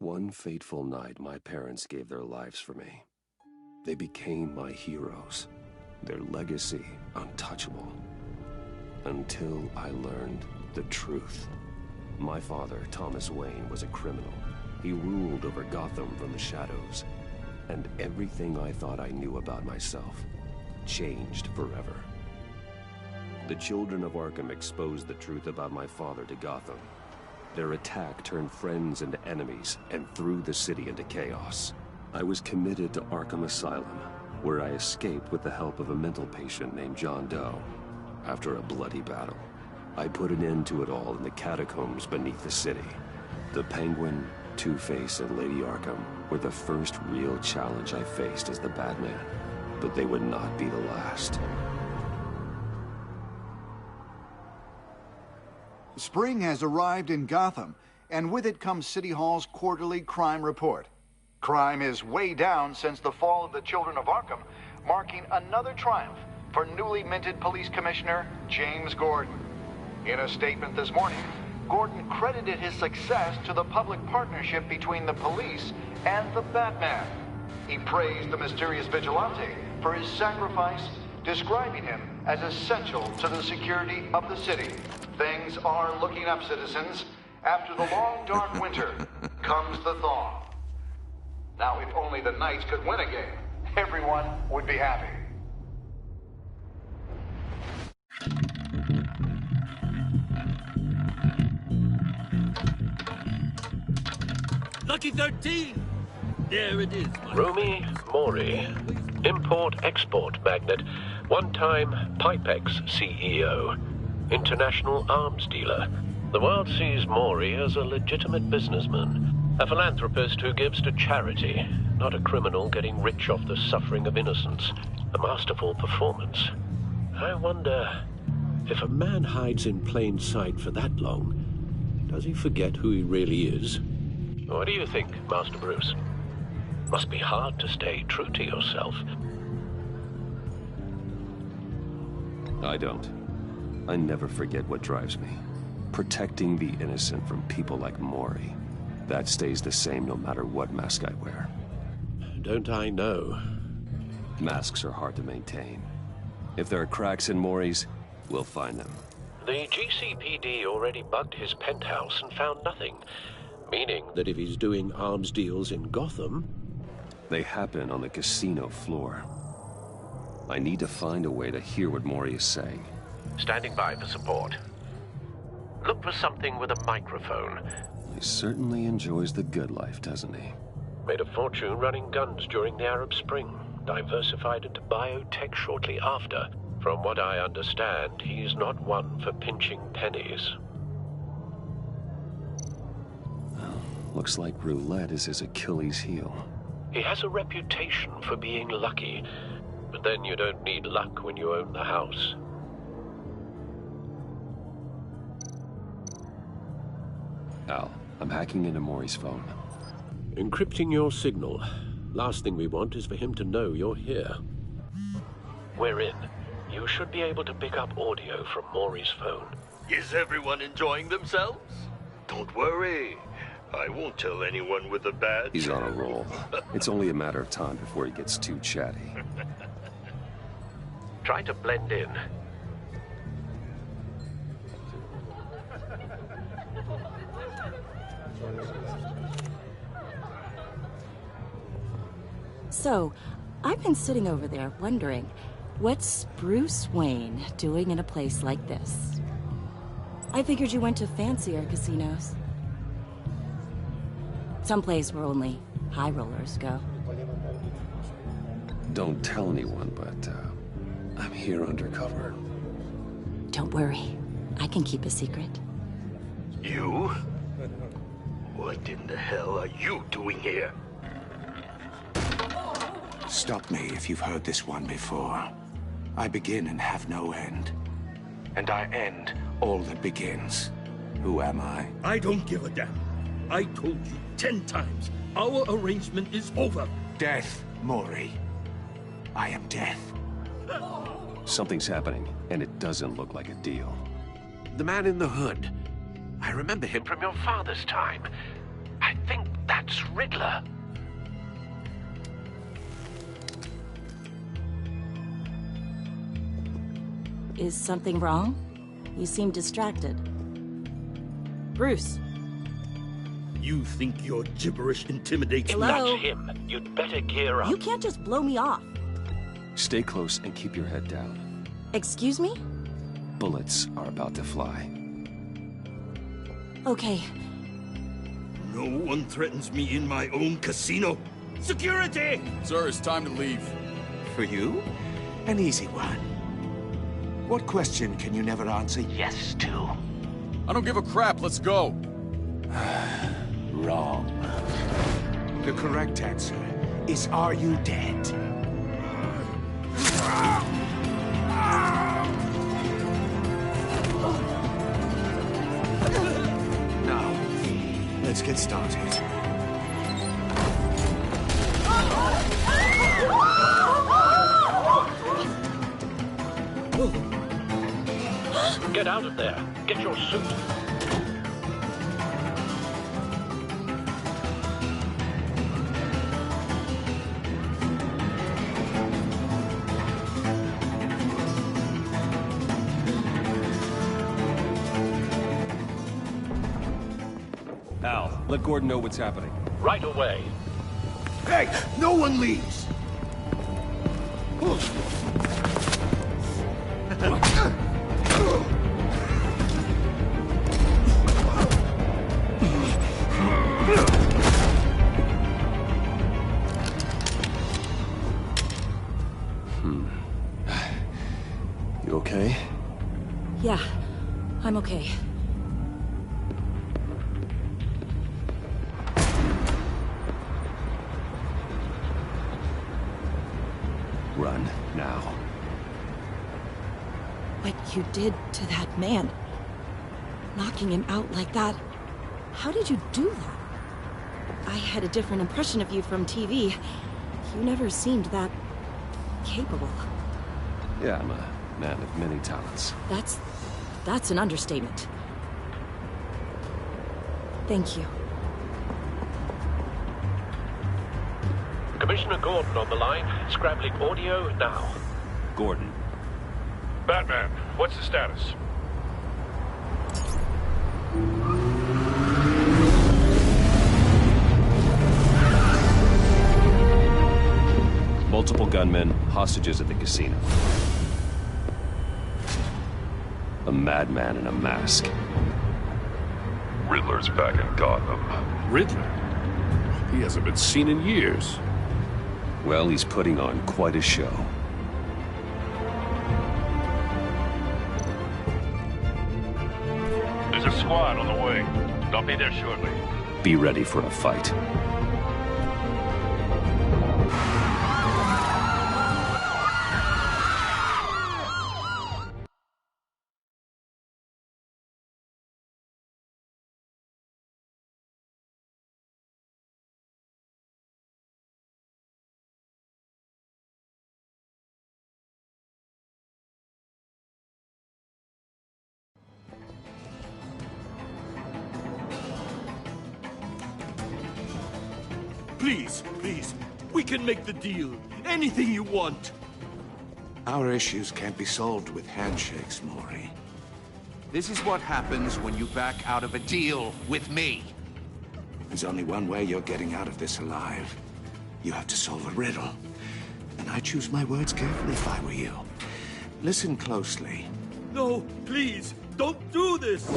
One fateful night, my parents gave their lives for me. They became my heroes, their legacy untouchable. Until I learned the truth. My father, Thomas Wayne, was a criminal. He ruled over Gotham from the shadows. And everything I thought I knew about myself changed forever. The children of Arkham exposed the truth about my father to Gotham. Their attack turned friends into enemies and threw the city into chaos. I was committed to Arkham Asylum, where I escaped with the help of a mental patient named John Doe. After a bloody battle, I put an end to it all in the catacombs beneath the city. The Penguin, Two-Face, and Lady Arkham were the first real challenge I faced as the Batman, but they would not be the last. Spring has arrived in Gotham, and with it comes City Hall's quarterly crime report. Crime is way down since the fall of the Children of Arkham, marking another triumph for newly minted Police Commissioner James Gordon. In a statement this morning, Gordon credited his success to the public partnership between the police and the Batman. He praised the mysterious vigilante for his sacrifice, describing him as essential to the security of the city. Things are looking up, citizens. After the long, dark winter comes the thaw. Now, if only the Knights could win a game, everyone would be happy. Lucky 13! There it is. Rumi Mori, import-export magnate, one-time Pipex CEO, international arms dealer. The world sees Mori as a legitimate businessman, a philanthropist who gives to charity, not a criminal getting rich off the suffering of innocence. A masterful performance. I wonder, if a man hides in plain sight for that long, does he forget who he really is? What do you think, Master Bruce? Must be hard to stay true to yourself. I don't. I never forget what drives me. Protecting the innocent from people like Mori. That stays the same no matter what mask I wear. Don't I know? Masks are hard to maintain. If there are cracks in Mori's, we'll find them. The GCPD already bugged his penthouse and found nothing. Meaning that if he's doing arms deals in Gotham... They happen on the casino floor. I need to find a way to hear what Mori is saying. Standing by for support. Look for something with a microphone. He certainly enjoys the good life, doesn't he? Made a fortune running guns during the Arab Spring. Diversified into biotech shortly after. From what I understand, he's not one for pinching pennies. Well, looks like roulette is his Achilles heel. He has a reputation for being lucky, but then you don't need luck when you own the house. Al, I'm hacking into Mori's phone. Encrypting your signal. Last thing we want is for him to know you're here. We're in. You should be able to pick up audio from Mori's phone. Is everyone enjoying themselves? Don't worry. I won't tell anyone with a badge. He's on a roll. It's only a matter of time before he gets too chatty. Try to blend in. So, I've been sitting over there wondering, what's Bruce Wayne doing in a place like this? I figured you went to fancier casinos. Someplace where only high rollers go. Don't tell anyone, but I'm here undercover. Don't worry. I can keep a secret. You? What in the hell are you doing here? Stop me if you've heard this one before. I begin and have no end. And I end all that begins. Who am I? I don't give a damn. I told you 10 times. Our arrangement is over. Death, Mori. I am death. Something's happening, and it doesn't look like a deal. The man in the hood. I remember him from your father's time. I think that That's Riddler. Is something wrong? You seem distracted. Bruce. You think your gibberish intimidates Hello? me? That's him. You'd better gear up. You can't just blow me off. Stay close and keep your head down. Excuse me? Bullets are about to fly. Okay. No one threatens me in my own casino. Security! Sir, it's time to leave. For you? An easy one. What question can you never answer yes to? I don't give a crap, let's go. Wrong. The correct answer is, are you dead? Now, let's get started. Get out of there. Get your suit. Al, let Gordon know what's happening. Right away. Hey, no one leaves! You okay? Yeah, I'm okay. Run, now. What you did to that man. Knocking him out like that. How did you do that? I had a different impression of you from TV. You never seemed that capable. Yeah, I'm a man of many talents. That's an understatement. Thank you. Commissioner Gordon on the line. Scrambling audio now. Gordon. Batman, what's the status? Multiple gunmen, hostages at the casino. A madman in a mask. Riddler's back in Gotham. Riddler? He hasn't been seen in years. Well, he's putting on quite a show. There's a squad on the way. They'll be there shortly. Be ready for a fight. Please, we can make the deal. Anything you want. Our issues can't be solved with handshakes, Maury. This is what happens when you back out of a deal with me. There's only one way you're getting out of this alive. You have to solve a riddle. And I choose my words carefully if I were you. Listen closely. No, please, don't do this!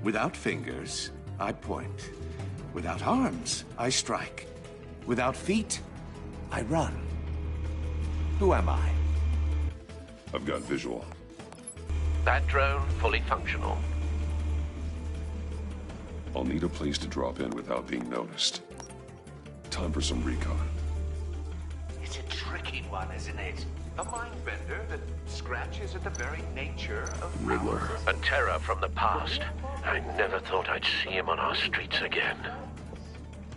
Without fingers, I point. Without arms, I strike. Without feet, I run. Who am I? I've got visual. That drone fully functional. I'll need a place to drop in without being noticed. Time for some recon. It's a tricky one, isn't it? A mind bender that scratches at the very nature of Riddler. A terror from the past. I never thought I'd see him on our streets again.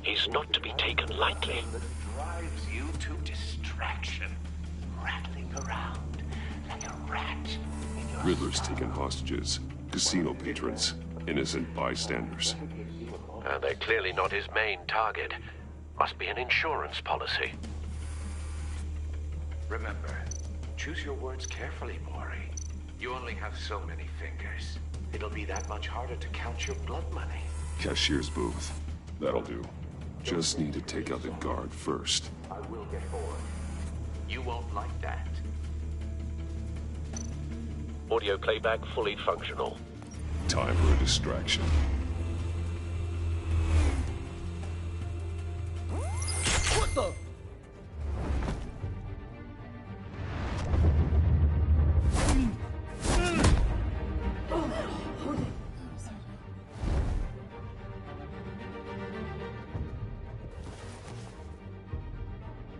He's not to be taken lightly. that drives you to distraction, rattling around like a rat in your Riddler's taken hostages. Casino patrons. Innocent bystanders. They're clearly not his main target. Must be an insurance policy. Remember, choose your words carefully, Maury. You only have so many fingers. It'll be that much harder to count your blood money. Cashier's booth. That'll do. Just need to take out the guard first. I will get bored. You won't like that. Audio playback fully functional. Time for a distraction. What the?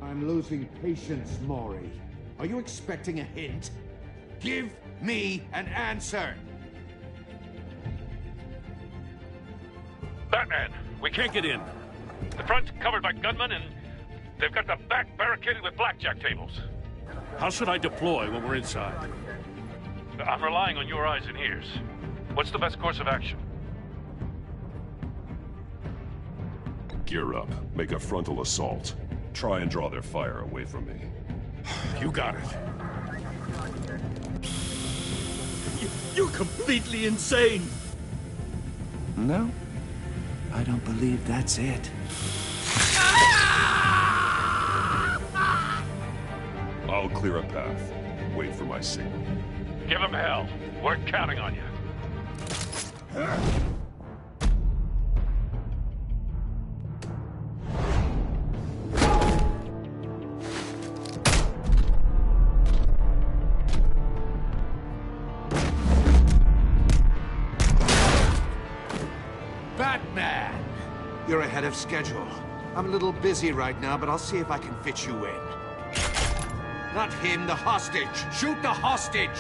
I'm losing patience, Maury. Are you expecting a hint? Give me an answer! Batman, we can't get in. The front's covered by gunmen, and they've got the back barricaded with blackjack tables. How should I deploy when we're inside? I'm relying on your eyes and ears. What's the best course of action? Gear up. Make a frontal assault. Try and draw their fire away from me. You got it. You're completely insane! No, I don't believe that's it. I'll clear a path. Wait for my signal. Give him hell. We're counting on you. Batman! You're ahead of schedule. I'm a little busy right now, but I'll see if I can fit you in. Not him, the hostage! Shoot the hostage!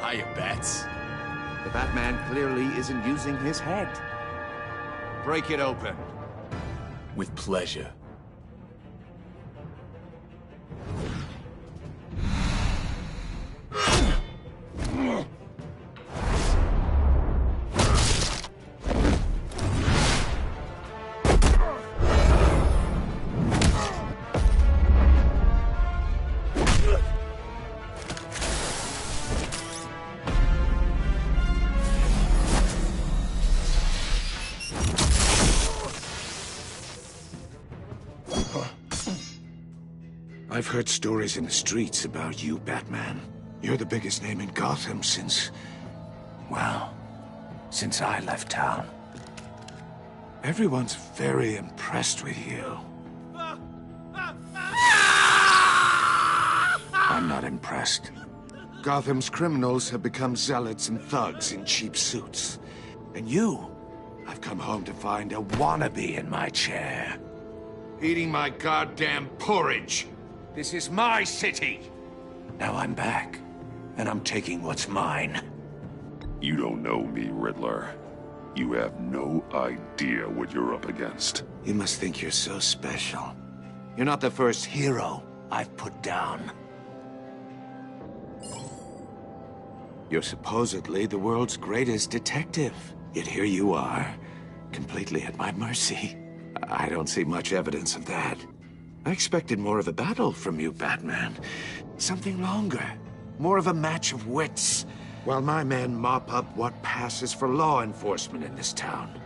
Hiya, Bats. The Batman clearly isn't using his head. Break it open. With pleasure. I've heard stories in the streets about you, Batman. You're the biggest name in Gotham since... well, since I left town. Everyone's very impressed with you. I'm not impressed. Gotham's criminals have become zealots and thugs in cheap suits. And you, I've come home to find a wannabe in my chair. Eating my goddamn porridge. This is my city. Now I'm back, and I'm taking what's mine. You don't know me, Riddler. You have no idea what you're up against. You must think you're so special. You're not the first hero I've put down. You're supposedly the world's greatest detective. Yet here you are, completely at my mercy. I don't see much evidence of that. I expected more of a battle from you, Batman. Something longer. More of a match of wits. While my men mop up what passes for law enforcement in this town.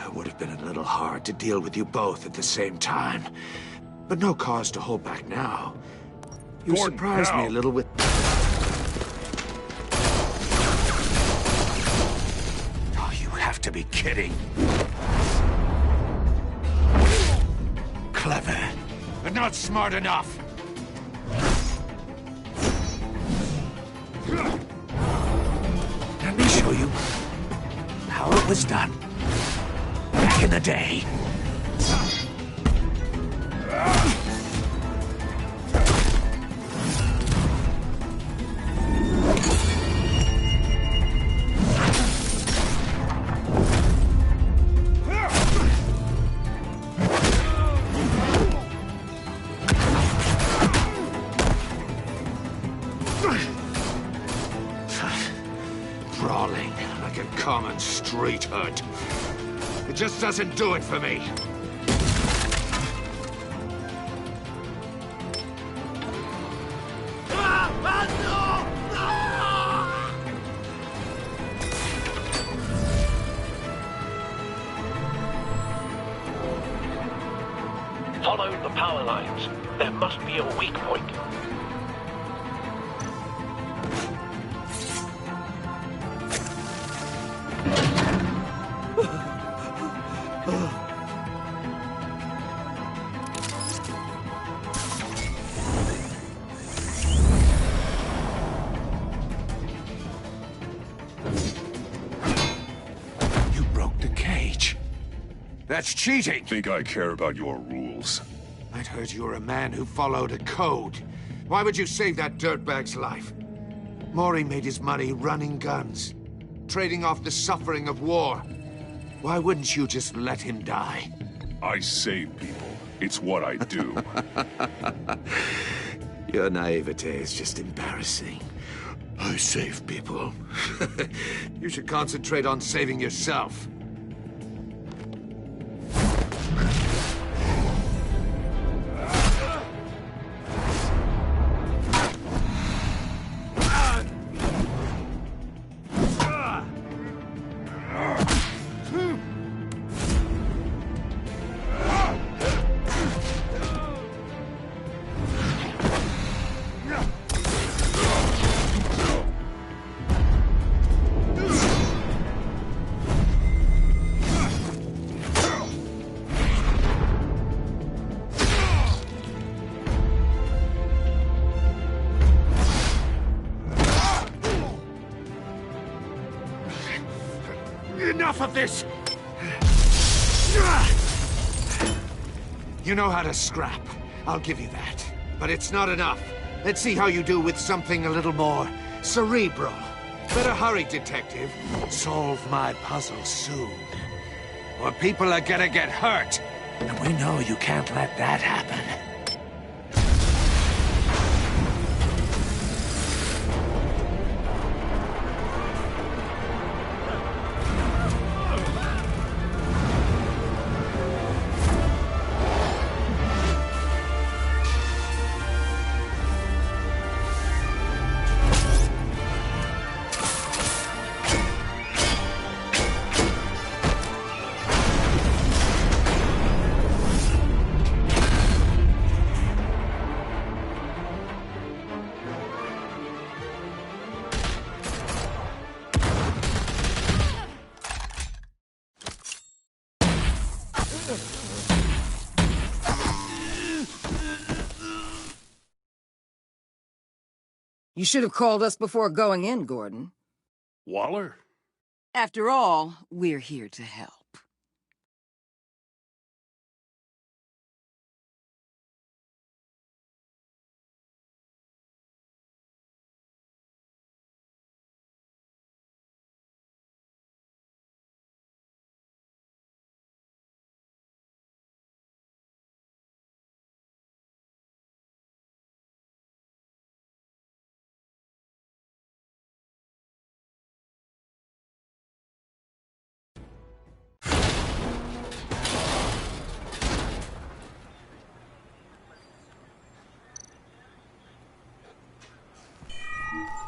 It would have been a little hard to deal with you both at the same time. But no cause to hold back now. You Gordon, surprised me a little with... Oh, you have to be kidding. Clever, but not smart enough. Let me show you how it was done back in the day. street hood. It just doesn't do it for me. Follow the power lines. There must be a weak point. You broke the cage. That's cheating! Think I care about your rules? I'd heard you were a man who followed a code. Why would you save that dirtbag's life? Maury made his money running guns, trading off the suffering of war. Why wouldn't you just let him die? I save people. It's what I do. Your naivete is just embarrassing. I save people. You should concentrate on saving yourself. Enough of this! You know how to scrap. I'll give you that. But it's not enough. Let's see how you do with something a little more cerebral. Better hurry, detective. Solve my puzzle soon. Or people are gonna get hurt. And we know you can't let that happen. You should have called us before going in, Gordon. Waller? After all, we're here to help.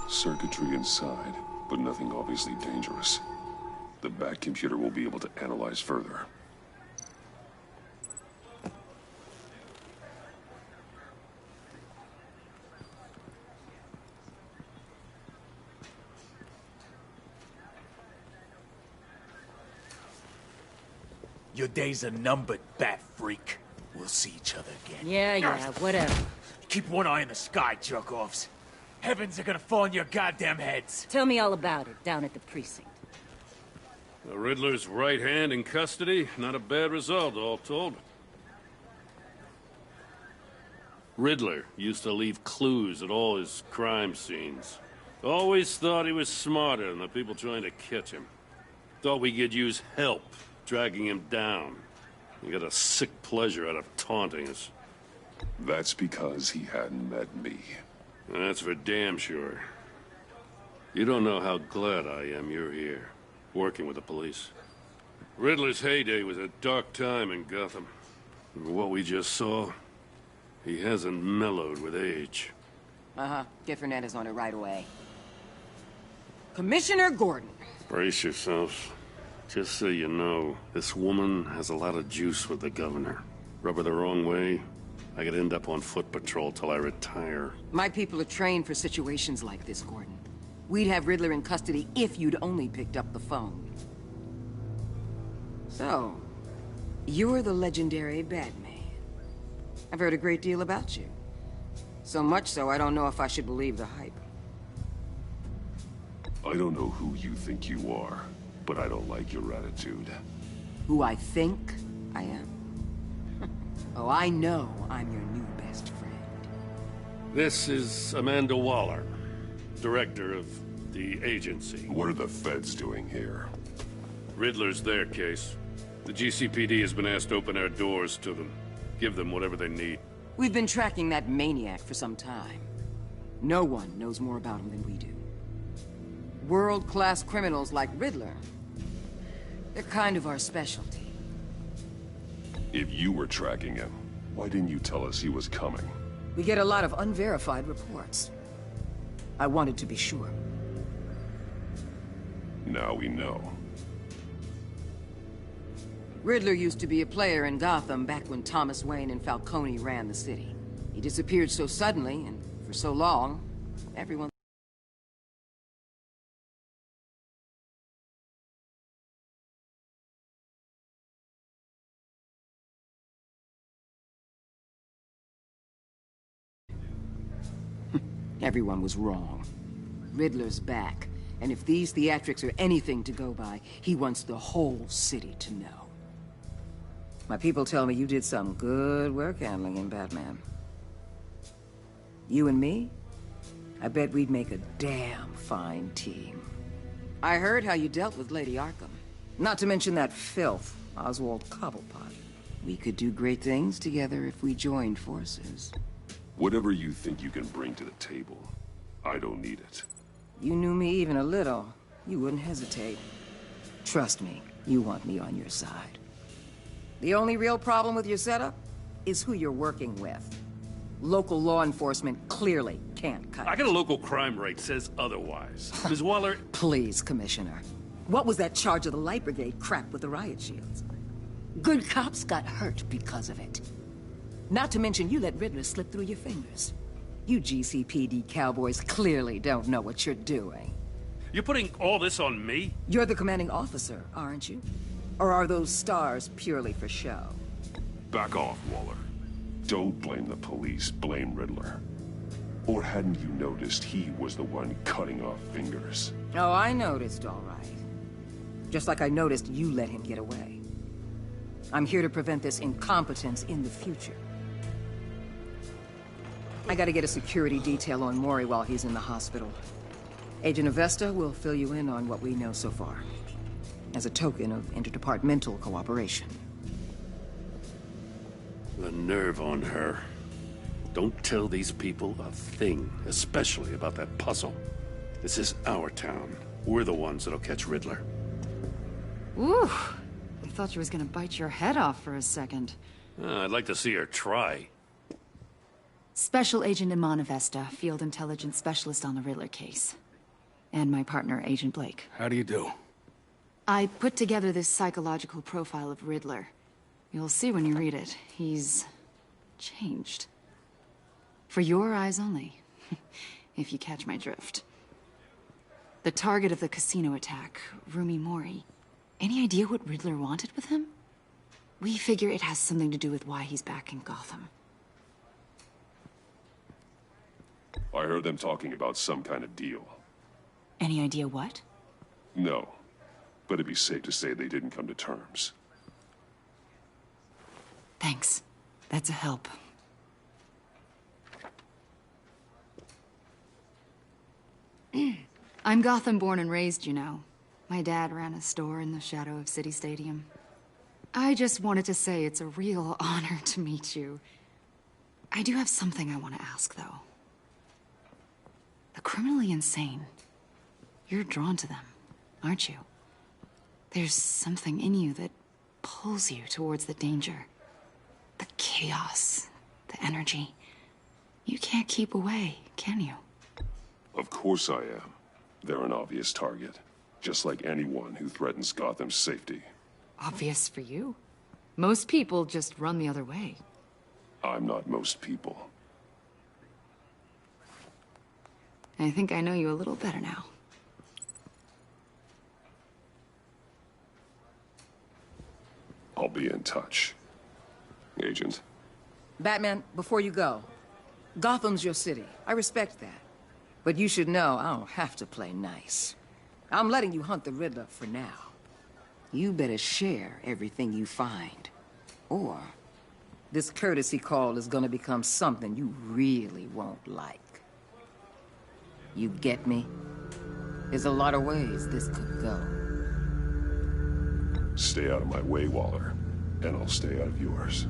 Circuitry inside, but nothing obviously dangerous. The back computer will be able to analyze further. Your days are numbered, bat freak. We'll see each other again. Yeah, whatever. Keep one eye in the sky, jerk-offs. Heavens are gonna fall on your goddamn heads. Tell me all about it down at the precinct. The Riddler's right hand in custody. Not a bad result, all told. Riddler used to leave clues at all his crime scenes. Always thought he was smarter than the people trying to catch him. Thought we could use help dragging him down. He got a sick pleasure out of taunting us. That's because he hadn't met me. That's for damn sure. You don't know how glad I am you're here. working with the police. Riddler's heyday was a dark time in Gotham. And what we just saw, he hasn't mellowed with age. Uh-huh. Get Fernandez on it right away. Commissioner Gordon. Brace yourselves. Just so you know, this woman has a lot of juice with the governor. Rub her the wrong way, I could end up on foot patrol till I retire. My people are trained for situations like this, Gordon. We'd have Riddler in custody if you'd only picked up the phone. So, you're the legendary Batman. I've heard a great deal about you. So much so, I don't know if I should believe the hype. I don't know who you think you are, but I don't like your attitude. Who I think I am? Oh, I know I'm your new best friend. This is Amanda Waller, director of the agency. What are the feds doing here? Riddler's their case. The GCPD has been asked to open our doors to them. Give them whatever they need. We've been tracking that maniac for some time. No one knows more about him than we do. World-class criminals like Riddler. They're kind of our specialty. If you were tracking him, why didn't you tell us he was coming? We get a lot of unverified reports. I wanted to be sure. Now we know. Riddler used to be a player in Gotham back when Thomas Wayne and Falcone ran the city. He disappeared so suddenly and for so long, everyone... Everyone was wrong. Riddler's back, and if these theatrics are anything to go by, he wants the whole city to know. My people tell me you did some good work handling him, Batman. You and me? I bet we'd make a damn fine team. I heard how you dealt with Lady Arkham. Not to mention that filth, Oswald Cobblepot. We could do great things together if we joined forces. Whatever you think you can bring to the table, I don't need it. You knew me even a little, you wouldn't hesitate. Trust me, you want me on your side. The only real problem with your setup is who you're working with. Local law enforcement clearly can't cut it. I got a local crime rate says otherwise. Ms. Waller... Please, Commissioner. What was that charge of the Light Brigade crap with the riot shields? Good cops got hurt because of it. Not to mention you let Riddler slip through your fingers. You GCPD cowboys clearly don't know what you're doing. You're putting all this on me? You're the commanding officer, aren't you? Or are those stars purely for show? Back off, Waller. Don't blame the police, blame Riddler. Or hadn't you noticed he was the one cutting off fingers? Oh, I noticed, all right. Just like I noticed you let him get away. I'm here to prevent this incompetence in the future. I gotta get a security detail on Mori while he's in the hospital. Agent Avesta will fill you in on what we know so far, as a token of interdepartmental cooperation. The nerve on her. Don't tell these people a thing, especially about that puzzle. This is our town. We're the ones that'll catch Riddler. Ooh, I thought she was gonna bite your head off for a second. I'd like to see her try. Special Agent Iman Avesta, Field Intelligence Specialist on the Riddler case. And my partner, Agent Blake. How do you do? I put together this psychological profile of Riddler. You'll see when you read it. He's changed. For your eyes only, if you catch my drift. The target of the casino attack, Rumi Mori. Any idea what Riddler wanted with him? We figure it has something to do with why he's back in Gotham. I heard them talking about some kind of deal. Any idea what? No, but it'd be safe to say they didn't come to terms. Thanks. That's a help. I'm Gotham born and raised, you know. My dad ran a store in the shadow of City Stadium. I just wanted to say it's a real honor to meet you. I do have something I want to ask, though. The criminally insane. You're drawn to them, aren't you? There's something in you that pulls you towards the danger. The chaos, the energy. You can't keep away, can you? Of course I am. They're an obvious target. Just like anyone who threatens Gotham's safety. Obvious for you. Most people just run the other way. I'm not most people. I think I know you a little better now. I'll be in touch. Agent. Batman, before you go, Gotham's your city. I respect that. But you should know I don't have to play nice. I'm letting you hunt the Riddler for now. You better share everything you find. Or this courtesy call is gonna become something you really won't like. You get me? There's a lot of ways this could go. Stay out of my way, Waller. And I'll stay out of yours.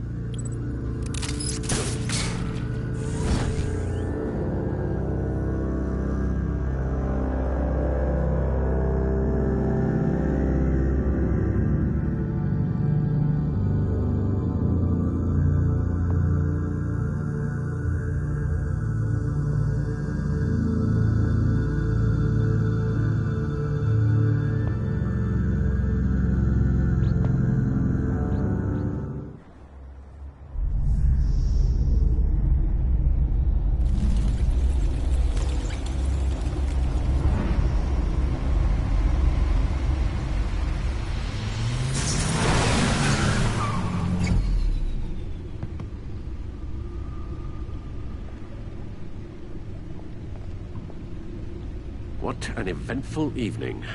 What an eventful evening.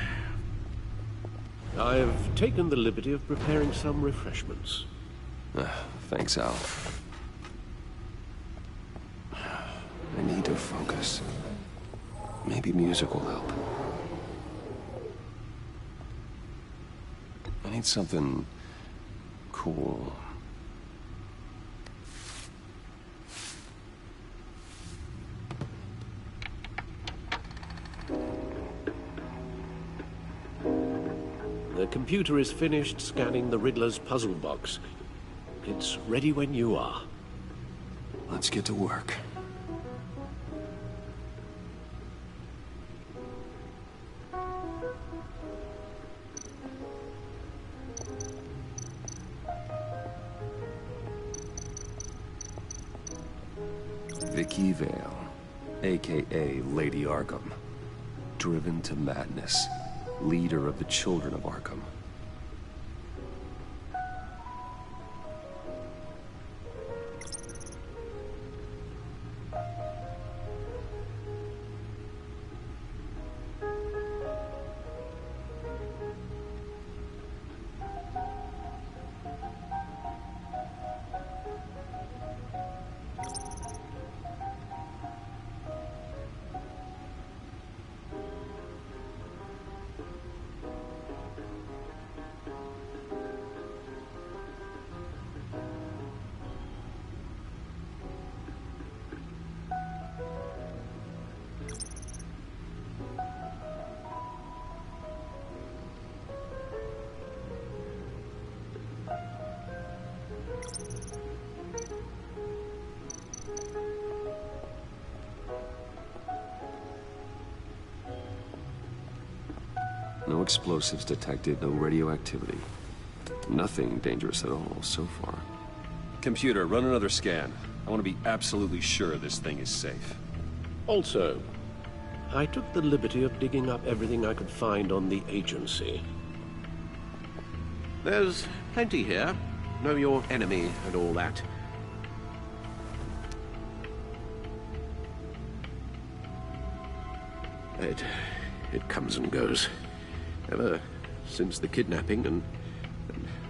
I've taken the liberty of preparing some refreshments. Thanks, Al. I need to focus. Maybe music will help. I need something cool. The computer is finished scanning the Riddler's puzzle box. It's ready when you are. Let's get to work. Vicky Vale, aka Lady Arkham. Driven to madness. Leader of the Children of Arkham. No explosives detected, no radioactivity. Nothing dangerous at all so far. Computer, run another scan. I want to be absolutely sure this thing is safe. Also, I took the liberty of digging up everything I could find on the agency. There's plenty here. Know your enemy and all that. It comes and goes. Ever since the kidnapping and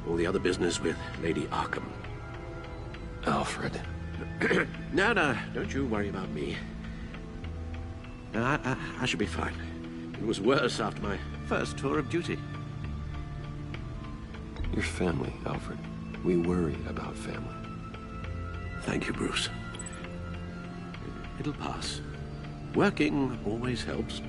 all the other business with Lady Arkham. Alfred. No, don't you worry about me. No, I should be fine. It was worse after my first tour of duty. Your family, Alfred. We worry about family. Thank you, Bruce. It'll pass. Working always helps.